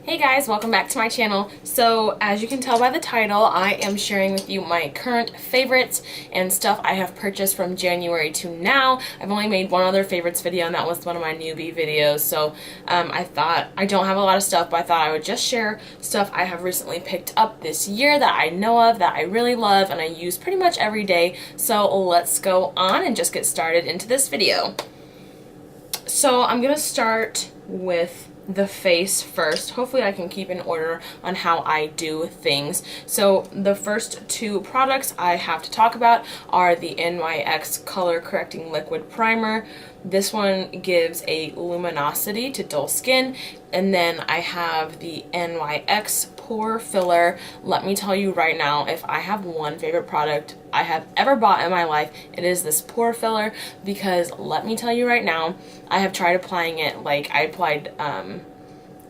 Hey guys, welcome back to my channel. So as you can tell by the title, I am sharing with you my current favorites and stuff I have purchased from January to now. I've only made one other favorites video and that was one of my newbie videos. So I thought I don't have a lot of stuff, but I thought I would just share stuff I have recently picked up this year that I know of, that I really love and I use pretty much every day. So let's go on and just get started into this video. So I'm gonna start with the face first. Hopefully I can keep in order on how I do things. So the first two products I have to talk about are the NYX Color Correcting Liquid Primer. This one gives a luminosity to dull skin. And then I have the NYX Pore Filler. Let me tell you right now, if I have one favorite product I have ever bought in my life, it is this pore filler, because let me tell you right now, I have tried applying it. Like, I applied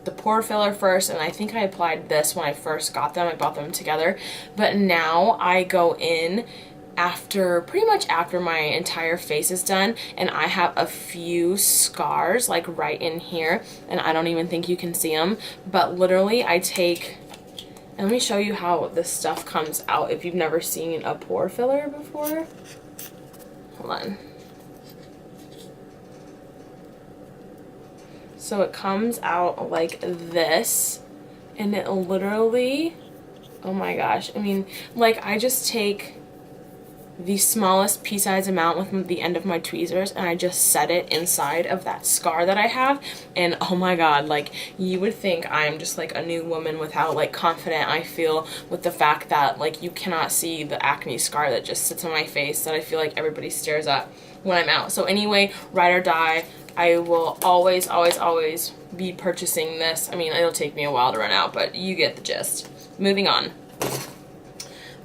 the pore filler first, and I think I applied this when I first got them. I bought them together, but now I go in pretty much after my entire face is done, and I have a few scars like right in here, and I don't even think you can see them, but literally I take, and let me show you how this stuff comes out if you've never seen a pore filler before. Hold on. So it comes out like this, and it literally, oh my gosh, I mean, like, I just take the smallest pea-sized amount with the end of my tweezers and I just set it inside of that scar that I have, and oh my god, like, you would think I'm just like a new woman with how like confident I feel with the fact that like you cannot see the acne scar that just sits on my face that I feel like everybody stares at when I'm out. So anyway, ride or die, I will always be purchasing this. I mean, it'll take me a while to run out, but you get the gist. Moving on.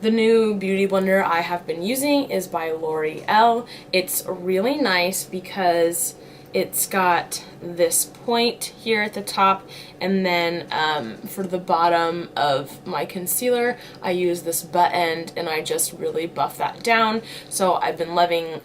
The new beauty blender I have been using is by L'Oreal. It's really nice because it's got this point here at the top, and then for the bottom of my concealer I use this butt end and I just really buff that down. So I've been loving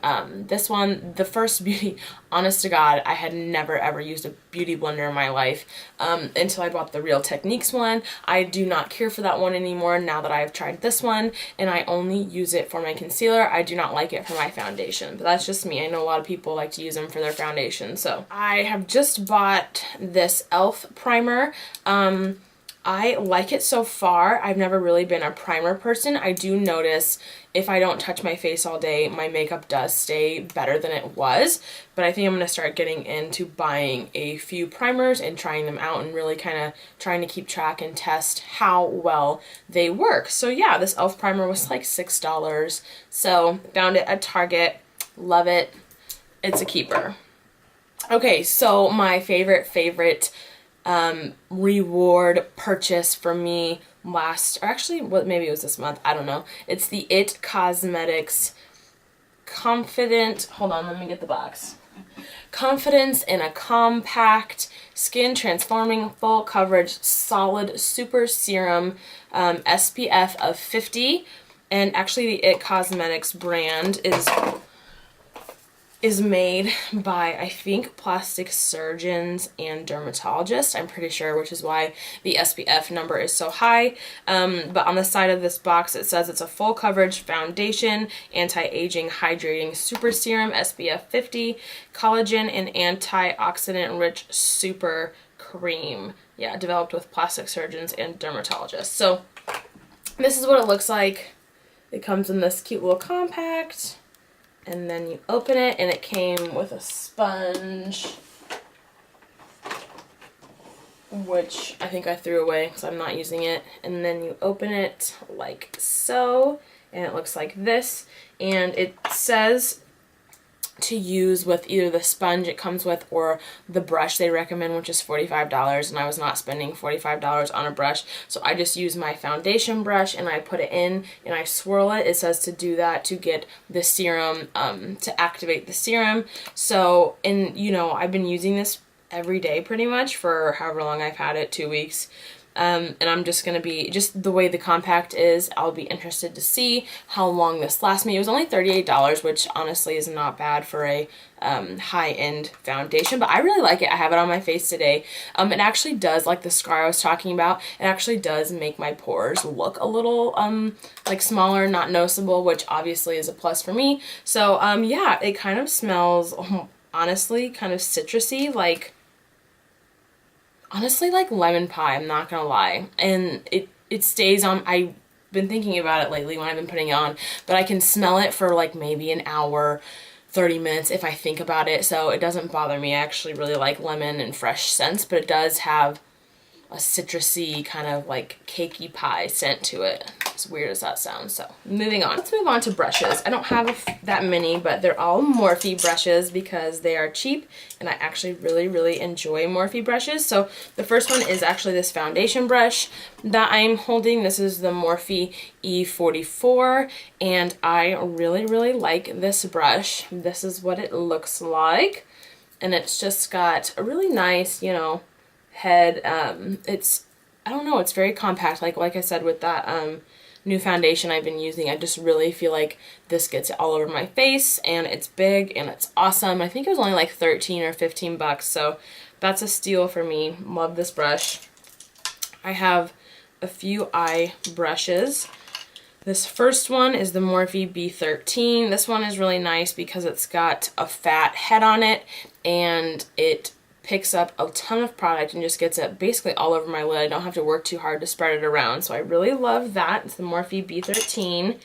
this one. The first beauty, honest to God, I had never ever used a beauty blender in my life until I bought the Real Techniques one. I do not care for that one anymore now that I've tried this one, and I only use it for my concealer. I do not like it for my foundation, but that's just me. I know a lot of people like to use them for their foundation. So I have just bought this e.l.f. primer. I like it so far. I've never really been a primer person. I do notice if I don't touch my face all day, my makeup does stay better than it was, but I think I'm going to start getting into buying a few primers and trying them out and really kind of trying to keep track and test how well they work. So yeah, this e.l.f. primer was like $6, so found it at Target. Love it. It's a keeper. Okay, so my favorite reward purchase for me maybe it was this month, I don't know. It's the IT Cosmetics Confident, hold on, let me get the box. Confidence in a Compact Skin Transforming Full Coverage Solid Super Serum, SPF of 50, and actually the IT Cosmetics brand is made by, I think, plastic surgeons and dermatologists, I'm pretty sure, which is why the SPF number is so high. But on the side of this box it says it's a full coverage foundation, anti-aging hydrating super serum, SPF 50, collagen and antioxidant rich super cream. Yeah, developed with plastic surgeons and dermatologists. So this is what it looks like. It comes in this cute little compact, and then you open it, and it came with a sponge, which I think I threw away because I'm not using it. And then you open it like so, and it looks like this, and it says to use with either the sponge it comes with or the brush they recommend, which is $45, and I was not spending $45 on a brush, so I just use my foundation brush and I put it in and I swirl it. It says to do that to get the serum, to activate the serum. So, and you know, I've been using this every day pretty much for however long I've had it, 2 weeks. and I'm just going to be, just the way the compact is, I'll be interested to see how long this lasts me. It was only $38, which honestly is not bad for a high-end foundation, but I really like it. I have it on my face today. It actually does, like the scar I was talking about, it actually does make my pores look a little like smaller, not noticeable, which obviously is a plus for me. So yeah, it kind of smells honestly kind of citrusy, like honestly like lemon pie, I'm not gonna lie. And it stays on. I've been thinking about it lately when I've been putting it on, but I can smell it for like maybe an hour, 30 minutes if I think about it, so it doesn't bother me. I actually really like lemon and fresh scents, but it does have a citrusy kind of like cakey pie scent to it, as weird as that sounds. So moving on, let's move on to brushes. I don't have that many, but they're all Morphe brushes because they are cheap, and I actually really enjoy Morphe brushes. So the first one is actually this foundation brush that I'm holding. This is the Morphe E44, and I really like this brush. This is what it looks like, and it's just got a really nice, you know, head. It's, I don't know, it's very compact, like I said with that new foundation I've been using. I just really feel like this gets it all over my face, and it's big and it's awesome. I think it was only like 13 or 15 bucks, so that's a steal for me. Love this brush. I have a few eye brushes. This first one is the Morphe B13. This one is really nice because it's got a fat head on it, and it picks up a ton of product and just gets it basically all over my lid. I don't have to work too hard to spread it around, so I really love that. It's the Morphe B13.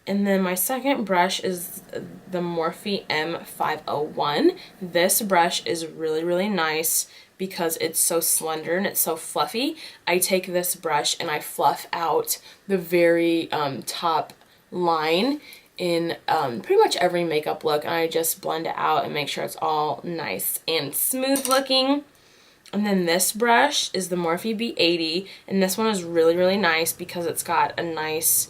And then my second brush is the Morphe M501. This brush is really nice because it's so slender and it's so fluffy. I take this brush and I fluff out the very top line in pretty much every makeup look, and I just blend it out and make sure it's all nice and smooth looking. And then this brush is the Morphe B80, and this one is really nice because it's got a nice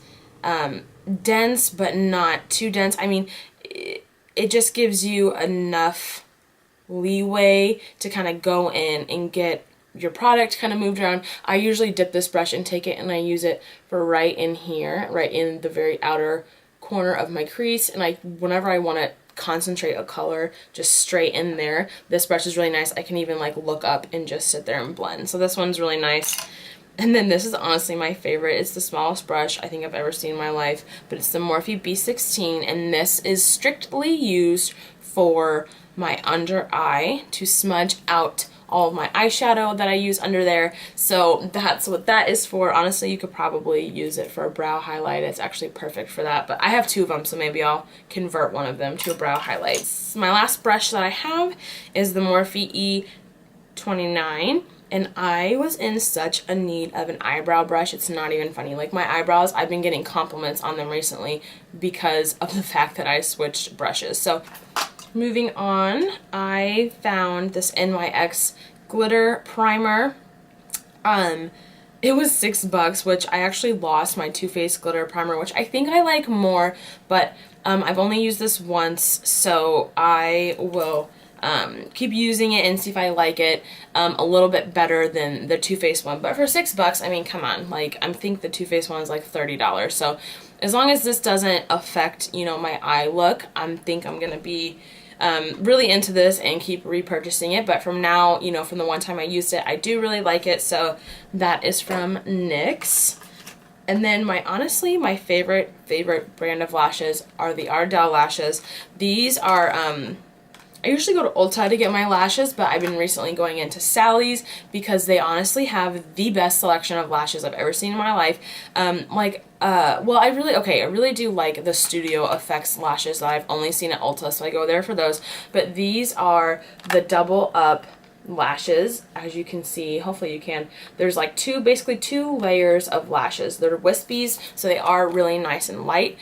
dense but not too dense. I mean, it just gives you enough leeway to kind of go in and get your product kind of moved around. I usually dip this brush and take it and I use it for right in here, right in the very outer corner of my crease, and whenever I want to concentrate a color just straight in there, this brush is really nice. I can even like look up and just sit there and blend. So this one's really nice. And then this is honestly my favorite. It's the smallest brush I think I've ever seen in my life, but it's the Morphe B16, and this is strictly used for my under eye to smudge out all of my eyeshadow that I use under there. So that's what that is for. Honestly, you could probably use it for a brow highlight. It's actually perfect for that, but I have two of them, so maybe I'll convert one of them to a brow highlight. So my last brush that I have is the Morphe E29, and I was in such a need of an eyebrow brush. It's not even funny. Like my eyebrows, I've been getting compliments on them recently because of the fact that I switched brushes. So moving on, I found this NYX glitter primer. It was $6, which I actually lost my Too Faced glitter primer, which I think I like more, but I've only used this once, so I will keep using it and see if I like it a little bit better than the Too Faced one. But for $6, I mean, come on, like I think the Too Faced one is like $30, so as long as this doesn't affect, you know, my eye look, I think I'm gonna be really into this and keep repurchasing it. But from now, you know, from the one time I used it, I do really like it. So that is from NYX. And then honestly, my favorite brand of lashes are the Ardell lashes. These are, I usually go to Ulta to get my lashes, but I've been recently going into Sally's because they honestly have the best selection of lashes I've ever seen in my life. Well, I really do like the Studio Effects lashes that I've only seen at Ulta, so I go there for those. But these are the double up lashes, as you can see. Hopefully you can. There's like basically two layers of lashes. They're wispies, so they are really nice and light.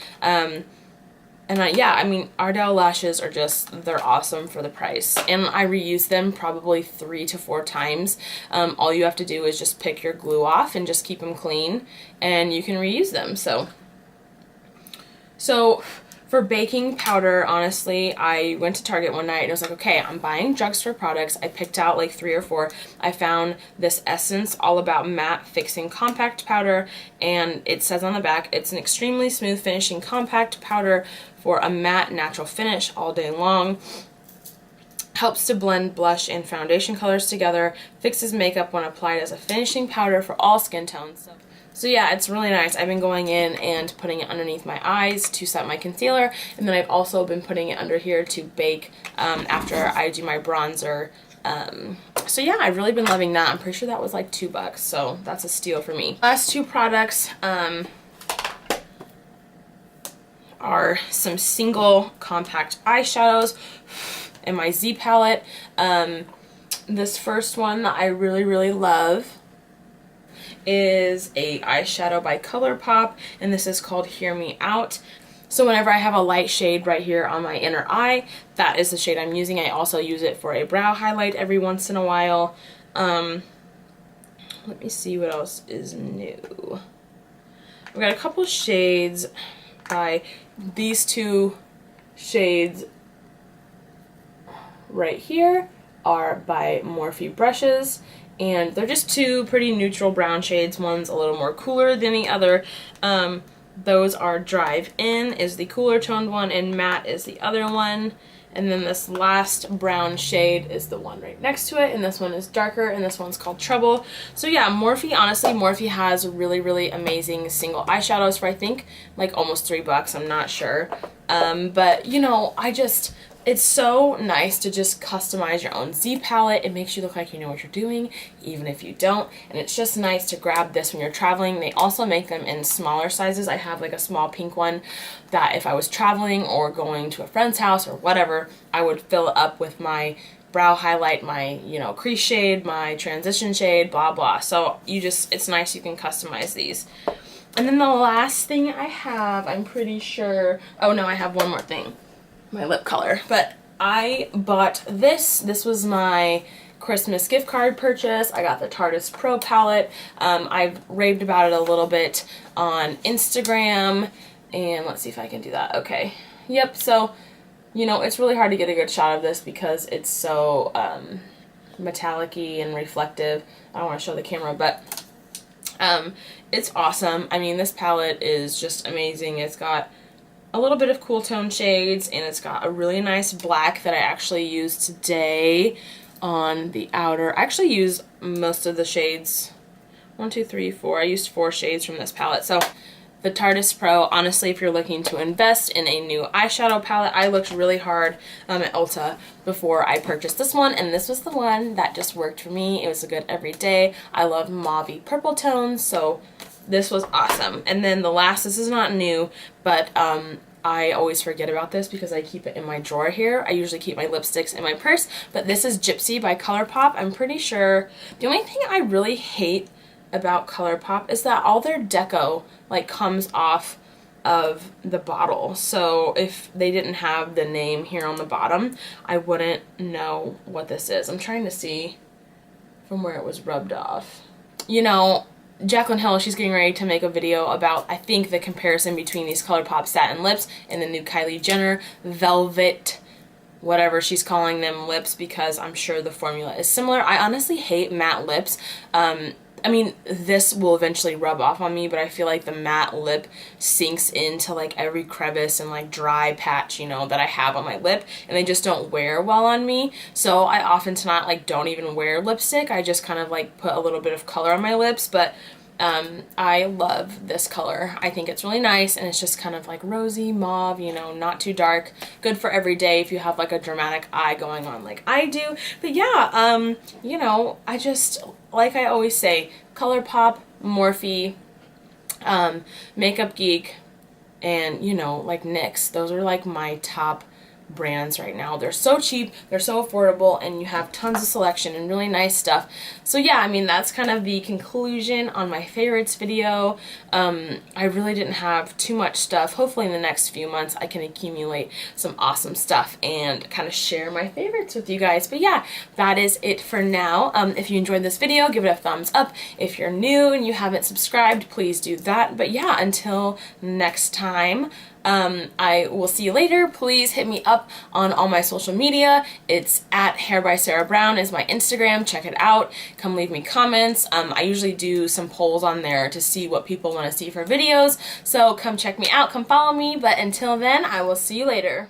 Yeah, I mean, Ardell lashes are just, they're awesome for the price. And I reuse them probably 3 to 4 times. All you have to do is just pick your glue off and just keep them clean, and you can reuse them. So For baking powder, honestly, I went to Target one night and I was like, okay, I'm buying drugstore products. I picked out like 3 or 4. I found this Essence All About Matte Fixing Compact Powder, and it says on the back, it's an extremely smooth finishing compact powder for a matte natural finish all day long. Helps to blend blush and foundation colors together. Fixes makeup when applied as a finishing powder for all skin tones. So yeah, it's really nice. I've been going in and putting it underneath my eyes to set my concealer, and then I've also been putting it under here to bake after I do my bronzer. So yeah, I've really been loving that. I'm pretty sure that was like $2, so that's a steal for me. Last 2 products are some single compact eyeshadows in my Z palette. This first one that I really love is a eyeshadow by ColourPop, and this is called Hear Me Out. So whenever I have a light shade right here on my inner eye, that is the shade I'm using. I also use it for a brow highlight every once in a while. Let me see what else is new. We've got a couple shades by these 2 shades right here are by Morphe brushes, and they're just 2 pretty neutral brown shades. One's a little more cooler than the other. Those are Drive In is the cooler toned one, and Matte is the other one. And then this last brown shade is the one right next to it, and this one is darker, and this one's called Trouble. So yeah, Morphe, honestly, Morphe has really amazing single eyeshadows for I think like almost $3, I'm not sure. But you know, it's so nice to just customize your own Z palette. It makes you look like you know what you're doing, even if you don't. And it's just nice to grab this when you're traveling. They also make them in smaller sizes. I have like a small pink one that if I was traveling or going to a friend's house or whatever, I would fill it up with my brow highlight, my, you know, crease shade, my transition shade, blah blah. So it's nice you can customize these. And then the last thing I have, I'm pretty sure, oh no, I have one more thing. My lip color, but I bought this. This was my Christmas gift card purchase. I got the Tarte's Pro palette. I've raved about it a little bit on Instagram, and let's see if I can do that. Okay. Yep. So, you know, it's really hard to get a good shot of this because it's so metallic-y and reflective. I don't want to show the camera, but it's awesome. I mean, this palette is just amazing. It's got a little bit of cool tone shades, and it's got a really nice black that I actually used today on the outer. I actually use most of the shades. 1, 2, 3, 4. I used 4 shades from this palette. So the Tarte's Pro, honestly, if you're looking to invest in a new eyeshadow palette, I looked really hard at Ulta before I purchased this one, and this was the one that just worked for me. It was a good everyday. I love mauve-y purple tones, so this was awesome. And then the last, this is not new, but I always forget about this because I keep it in my drawer here. I usually keep my lipsticks in my purse, but this is Gypsy by ColourPop. I'm pretty sure the only thing I really hate about ColourPop is that all their deco like comes off of the bottle. So if they didn't have the name here on the bottom, I wouldn't know what this is. I'm trying to see from where it was rubbed off. You know, Jaclyn Hill, she's getting ready to make a video about, I think, the comparison between these ColourPop satin lips and the new Kylie Jenner velvet, whatever she's calling them, lips, because I'm sure the formula is similar. I honestly hate matte lips. I mean, this will eventually rub off on me, but I feel like the matte lip sinks into like every crevice and like dry patch, you know, that I have on my lip, and they just don't wear well on me. So I often tonight like don't even wear lipstick. I just kind of like put a little bit of color on my lips, but I love this color. I think it's really nice, and it's just kind of like rosy mauve, you know, not too dark. Good for every day if you have like a dramatic eye going on like I do. But yeah, you know, I just, like I always say, ColourPop, Morphe, Makeup Geek, and, you know, like NYX. Those are like my top brands right now. They're so cheap, they're so affordable, and you have tons of selection and really nice stuff. So yeah, I mean, that's kind of the conclusion on my favorites video. I really didn't have too much stuff. Hopefully in the next few months I can accumulate some awesome stuff and kind of share my favorites with you guys. But yeah, that is it for now. If you enjoyed this video, give it a thumbs up. If you're new and you haven't subscribed, please do that. But yeah, until next time, I will see you later. Please hit me up on all my social media. It's at Hair by Sarah Brown is my Instagram. Check it out. Come leave me comments. I usually do some polls on there to see what people want to see for videos. So come check me out. Come follow me. But until then, I will see you later.